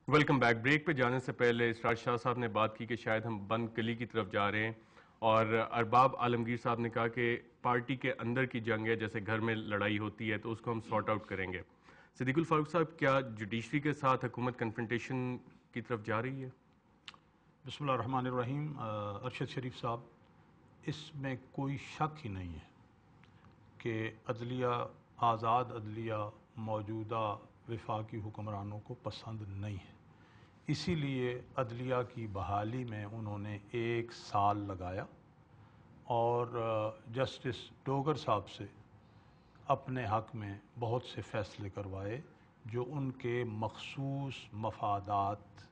Welcome back. Break پہ جانے سے پہلے اسرار شاہ صاحب نے بات کی کہ شاید ہم بند کلی کی طرف جا رہے ہیں، اور ارباب عالمگیر صاحب نے کہا کہ پارٹی کے اندر کی جنگ ہے، جیسے گھر میں لڑائی ہوتی ہے تو اس کو ہم سارٹ آؤٹ کریں گے. صدیق الفاروق صاحب، کیا جوڈیشری کے ساتھ حکومت کنفرنٹیشن کی طرف جا رہی ہے؟ بسم اللہ الرحمن الرحیم. ارشد شریف صاحب، اس میں کوئی شک ہی نہیں ہے کہ عدلیہ، آزاد عدلیہ موجودہ وفاقی حکمرانوں کو پسند نہیں ہے. اسی لیے عدلیہ کی بحالی میں انہوں نے 1 سال لگایا اور جسٹس ڈوگر صاحب سے اپنے حق میں بہت سے فیصلے کروائے جو ان کے مخصوص مفادات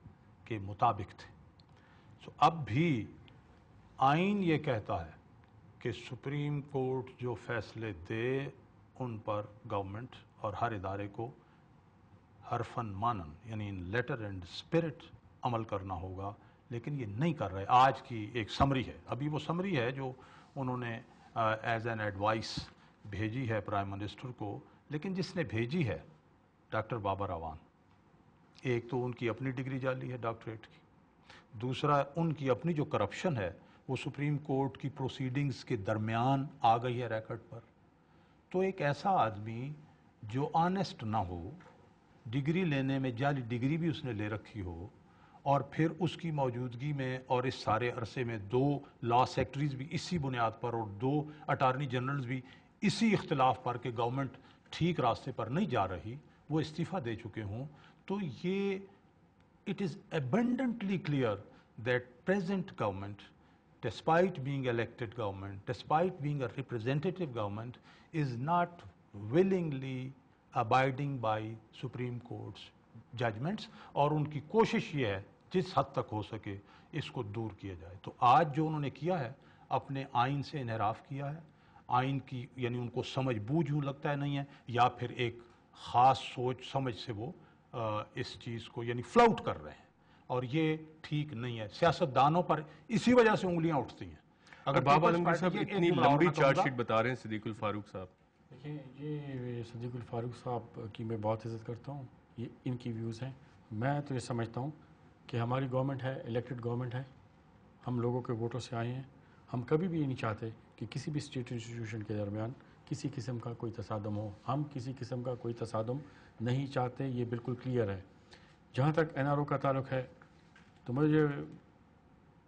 کے مطابق تھے. اب بھی آئین یہ کہتا ہے کہ سپریم کورٹ جو فیصلے دے ان پر گورنمنٹ اور ہر ادارے کو حرفاً مانن یعنی ان لیٹر اینڈ اسپرٹ عمل کرنا ہوگا، لیکن یہ نہیں کر رہے. آج کی ایک سمری ہے، ابھی وہ سمری ہے جو انہوں نے ایز این ایڈوائس بھیجی ہے پرائم منسٹر کو، لیکن جس نے بھیجی ہے ڈاکٹر بابر اعوان. ایک تو ان کی اپنی ڈگری جعلی ہے ڈاکٹریٹ کی، دوسرا ان کی اپنی جو کرپشن ہے وہ سپریم کورٹ کی پروسیڈنگز کے درمیان آ گئی ہے ریکارڈ پر. تو ایک ایسا آدمی جو آنیسٹ نہ ہو، ڈگری لینے میں جعلی ڈگری بھی اس نے لے رکھی ہو، اور پھر اس کی موجودگی میں اور اس سارے عرصے میں 2 لا سیکٹریز بھی اسی بنیاد پر اور 2 اٹارنی جنرلز بھی اسی اختلاف پر کہ گورنمنٹ ٹھیک راستے پر نہیں جا رہی، وہ استعفیٰ دے چکے ہوں. تو یہ it is abundantly clear that present government, despite being elected government, despite being a representative government, is not willingly abiding by Supreme Court's judgments, اور ان کی کوشش یہ ہے جس حد تک ہو سکے اس کو دور کیا جائے. تو آج جو انہوں نے کیا ہے، اپنے آئین سے انحراف کیا ہے. آئین کی یعنی ان کو سمجھ بوجھ ہوں لگتا ہے نہیں ہے، یا پھر ایک خاص سوچ سمجھ سے وہ اس چیز کو یعنی فلاؤٹ کر رہے ہیں، اور یہ ٹھیک نہیں ہے. سیاستدانوں پر اسی وجہ سے انگلیاں اٹھتی ہیں. اگر بابا عالمگیر صاحب اتنی لمبی چارج شیٹ بتا رہے ہیں صدیق الفاروق صاحب. دیکھیں، یہ صدیق الفاروق صاحب کی میں بہت عزت کرتا ہوں، یہ ان کی ویوز ہیں. میں تو یہ سمجھتا ہوں کہ ہماری گورنمنٹ ہے، الیکٹڈ گورنمنٹ ہے، ہم لوگوں کے ووٹوں سے آئے ہیں. ہم کبھی بھی یہ نہیں چاہتے کہ کسی بھی اسٹیٹ انسٹیٹیوشن کے درمیان کسی قسم کا کوئی تصادم ہو. ہم کسی قسم کا کوئی تصادم نہیں چاہتے، یہ بالکل کلیئر ہے. جہاں تک این آر او کا تعلق ہے تو مجھے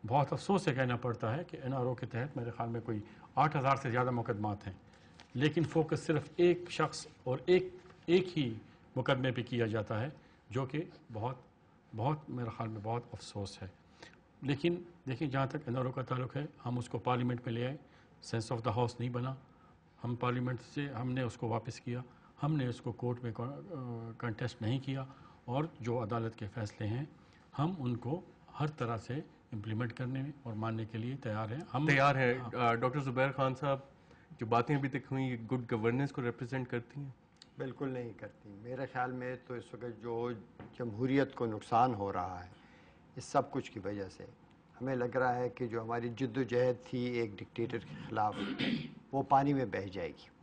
بہت افسوس سے کہنا پڑتا ہے کہ این آر او کے تحت میرے خیال میں کوئی 8,000 سے زیادہ مقدمات ہیں، لیکن فوکس صرف ایک شخص اور ایک ہی مقدمے پہ کیا جاتا ہے، جو کہ بہت میرے خیال میں بہت افسوس ہے. لیکن دیکھیں، جہاں تک این آر او کا تعلق ہے، ہم اس کو پارلیمنٹ میں لے آئے. سینس آف دا ہاؤس نہیں بنا، ہم پارلیمنٹ سے ہم نے اس کو واپس کیا. ہم نے اس کو کورٹ میں کنٹیسٹ نہیں کیا، اور جو عدالت کے فیصلے ہیں ہم ان کو ہر طرح سے امپلیمنٹ کرنے اور ماننے کے لیے تیار ہیں. ہم تیار ہیں. ڈاکٹر زبیر خان صاحب، جو باتیں ابھی تک ہوئیں، یہ گڈ گورننس کو ریپرزینٹ کرتی ہیں؟ بالکل نہیں کرتی. میرے خیال میں تو اس وقت جو جمہوریت کو نقصان ہو رہا ہے اس سب کچھ کی وجہ سے ہمیں لگ رہا ہے کہ جو ہماری جد و جہد تھی ایک ڈکٹیٹر کے خلاف، وہ پانی میں بہہ جائے گی.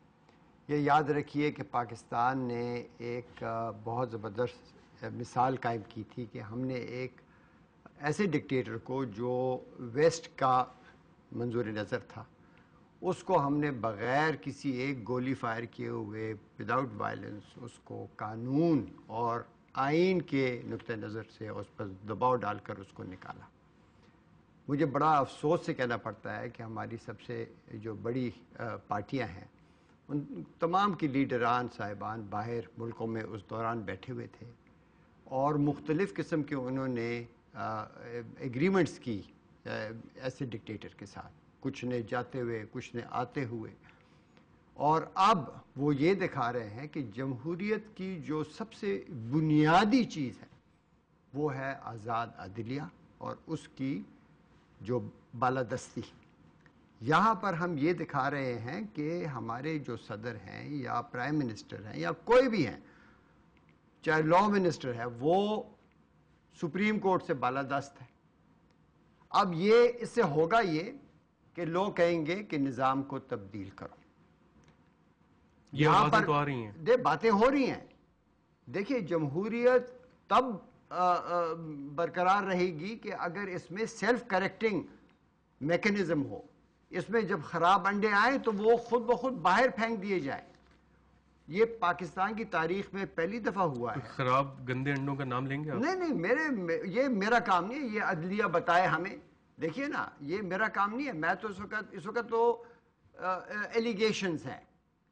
یہ یاد رکھیے کہ پاکستان نے ایک بہت زبردست مثال قائم کی تھی کہ ہم نے ایک ایسے ڈکٹیٹر کو جو ویسٹ کا منظور نظر تھا، اس کو ہم نے بغیر کسی ایک گولی فائر کیے ہوئے، وداؤٹ وائلنس، اس کو قانون اور آئین کے نقطہ نظر سے اس پر دباؤ ڈال کر اس کو نکالا. مجھے بڑا افسوس سے کہنا پڑتا ہے کہ ہماری سب سے جو بڑی پارٹیاں ہیں، ان تمام کی لیڈران صاحبان باہر ملکوں میں اس دوران بیٹھے ہوئے تھے، اور مختلف قسم کے انہوں نے ایگریمنٹس کی ایسے ڈکٹیٹر کے ساتھ، کچھ نے جاتے ہوئے، کچھ نے آتے ہوئے. اور اب وہ یہ دکھا رہے ہیں کہ جمہوریت کی جو سب سے بنیادی چیز ہے وہ ہے آزاد عدلیہ اور اس کی جو بالادستی. یہاں پر ہم یہ دکھا رہے ہیں کہ ہمارے جو صدر ہیں یا پرائم منسٹر ہیں یا کوئی بھی ہیں، چاہے لا منسٹر ہے، وہ سپریم کورٹ سے بالادست ہے. اب یہ اس سے ہوگا یہ کہ لوگ کہیں گے کہ نظام کو تبدیل کرو. یہ باتیں تو آ رہی ہیں، باتیں ہو رہی ہیں. دیکھیے، جمہوریت تب برقرار رہے گی کہ اگر اس میں سیلف کریکٹنگ میکنزم ہو. اس میں جب خراب انڈے آئیں تو وہ خود بخود باہر پھینک دیے جائیں. یہ پاکستان کی تاریخ میں پہلی دفعہ ہوا ہے. خراب گندے انڈوں کا نام لیں گے آپ؟ نہیں, یہ میرا کام نہیں ہے, یہ عدلیہ بتائے ہمیں. دیکھیے نا, یہ میرا کام نہیں ہے. میں تو اس وقت تو ایلیگیشنز ہیں,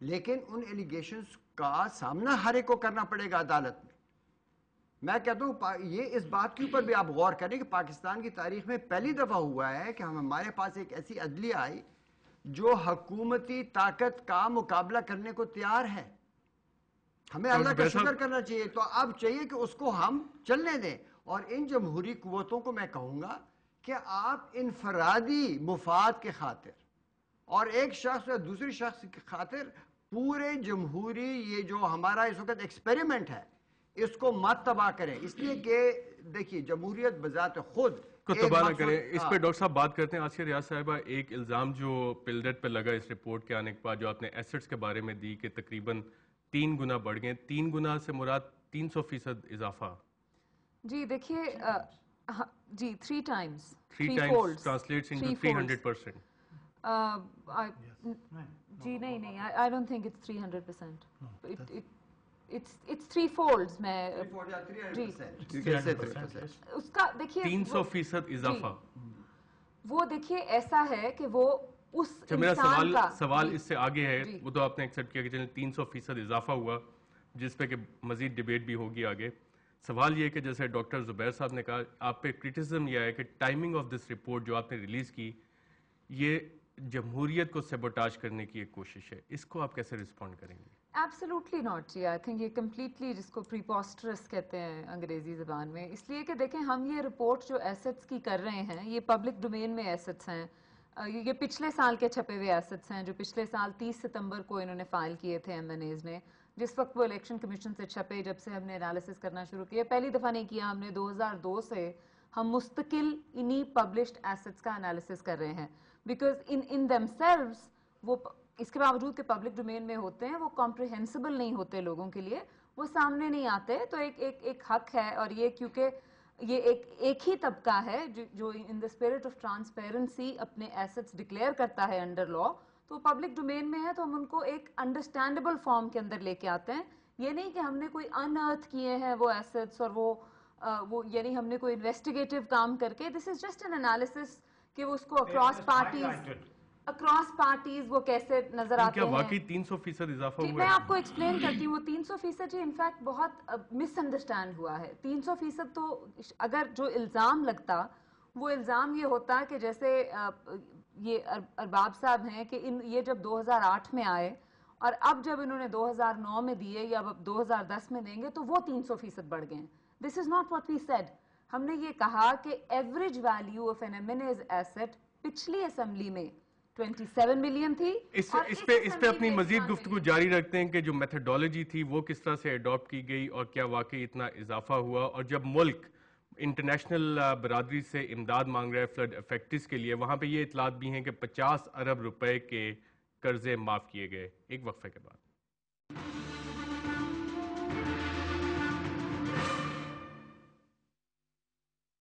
لیکن ان ایلیگیشنز کا سامنا ہر ایک کو کرنا پڑے گا عدالت میں. میں کہتا ہوں یہ اس بات کے اوپر بھی آپ غور کریں کہ پاکستان کی تاریخ میں پہلی دفعہ ہوا ہے کہ ہمارے پاس ایک ایسی عدلیہ آئی جو حکومتی طاقت کا مقابلہ کرنے کو تیار ہے. ہمیں اللہ کا شکر کرنا چاہیے. تو اب چاہیے کہ اس کو ہم چلنے دیں. اور ان جمہوری قوتوں کو میں کہوں گا کہ آپ انفرادی مفاد کے خاطر اور ایک شخص یا دوسری شخص کی خاطر پورے جمہوری یہ جو ہمارا اس وقت ایکسپیریمنٹ ہے اس کو مت تباہ کریں. اس لیے کہ دیکھیے جمہوریت بذات خود کو تباہ نہ کریں. اس پہ ڈاکٹر صاحب بات کرتے ہیں. آسیہ ریاض صاحبہ, ایک الزام جو پلڈٹ پہ لگا اس رپورٹ کے آنے کے بعد جو آپ نے ایسٹس کے بارے میں دی کہ تقریباً 3 گنا بڑھ گئے. 3 گنا سے مراد 300% اضافہ. جی دیکھیے جی 3 times 3 times translates into 300%. جی نہیں, I don't think it's 300%. It's 3 folds. میں جی اس کا دیکھیے 300% اضافہ. وہ دیکھیے ایسا ہے کہ وہ اس میرا سوال اس سے آگے ہے. وہ تو آپ نے ایکسپٹ کیا کہ چلیں 300% اضافہ ہوا, جس پہ کہ مزید ڈیبیٹ بھی ہوگی آگے. سوال یہ کہ جیسے ڈاکٹر زبیر صاحب نے کہا, آپ پہ کرٹیسزم یہ ہے کہ ٹائمنگ آف دس رپورٹ جو آپ نے ریلیز کی یہ جمہوریت کو سیبوٹاج کرنے کی ایک کوشش ہے. اس کو آپ کیسے رسپونڈ کریں گے؟ Absolutely not. جی آئی تھنک یہ کمپلیٹلی, جس کو پریپوسٹرس کہتے ہیں انگریزی زبان میں, اس لیے کہ دیکھیں ہم یہ رپورٹ جو ایسٹس کی کر رہے ہیں یہ پبلک ڈومین میں ایسٹس ہیں. یہ پچھلے سال کے چھپے ہوئے ایسٹس ہیں جو پچھلے سال 30 ستمبر کو انہوں نے فائل کیے تھے MNAs نے, جس وقت وہ الیکشن کمیشن سے چھپے. جب سے ہم نے انالیسس کرنا شروع کیا, پہلی دفعہ نہیں کیا ہم نے, 2002 سے ہم مستقل انہی پبلشڈ ایسٹس کا انالیسس کر رہے ہیں. بیکاز ان دیم سیلوز وہ اس کے باوجود کہ پبلک ڈومین میں ہوتے ہیں وہ کمپریہنسبل نہیں ہوتے لوگوں کے لیے, وہ سامنے نہیں آتے. تو ایک حق ہے, اور یہ کیونکہ یہ ایک ہی طبقہ ہے جو ان دا اسپرٹ آف ٹرانسپیرنسی اپنے ایسٹس ڈکلیئر کرتا ہے انڈر لا, تو پبلک ڈومین میں ہے تو ہم ان کو ایک انڈرسٹینڈیبل فارم کے اندر لے کے آتے ہیں. یہ نہیں کہ ہم نے کوئی انرتھ کیے ہیں وہ ایسٹس اور وہ یعنی ہم نے کوئی انویسٹیگیٹو کام کر کے, دس از جسٹ این انالیسس کہ وہ اس کو اکراس پارٹیز وہ کیسے نظر آتے ہیں. کیا واقعی 300% اضافہ ہوا ہے؟ میں آپ کو ایکسپلین کرتی ہوں. وہ 300% جی انفیکٹ بہت مس انڈرسٹینڈ ہوا ہے. 300% تو اگر جو الزام لگتا وہ الزام یہ ہوتا کہ جیسے یہ ارباب صاحب ہیں کہ یہ جب 2008 میں آئے اور اب جب انہوں نے 2009 میں دیے یا اب 2010 میں دیں گے تو وہ 300% بڑھ گئے ہیں. This is not what we said. ہم نے یہ کہا کہ average value of an MNA's asset پچھلی اسمبلی میں 27 ملین تھی. اس پہ اپنی مزید گفتگو جاری رکھتے ہیں کہ جو میتھڈالوجی تھی وہ کس طرح سے ایڈاپٹ کی گئی اور کیا واقعی اتنا اضافہ ہوا. اور جب ملک انٹرنیشنل برادری سے امداد مانگ رہا ہے فلڈ افیکٹس کے لیے, وہاں پہ یہ اطلاعات بھی ہیں کہ 50 ارب روپے کے قرضے معاف کیے گئے. ایک وقفے کے بعد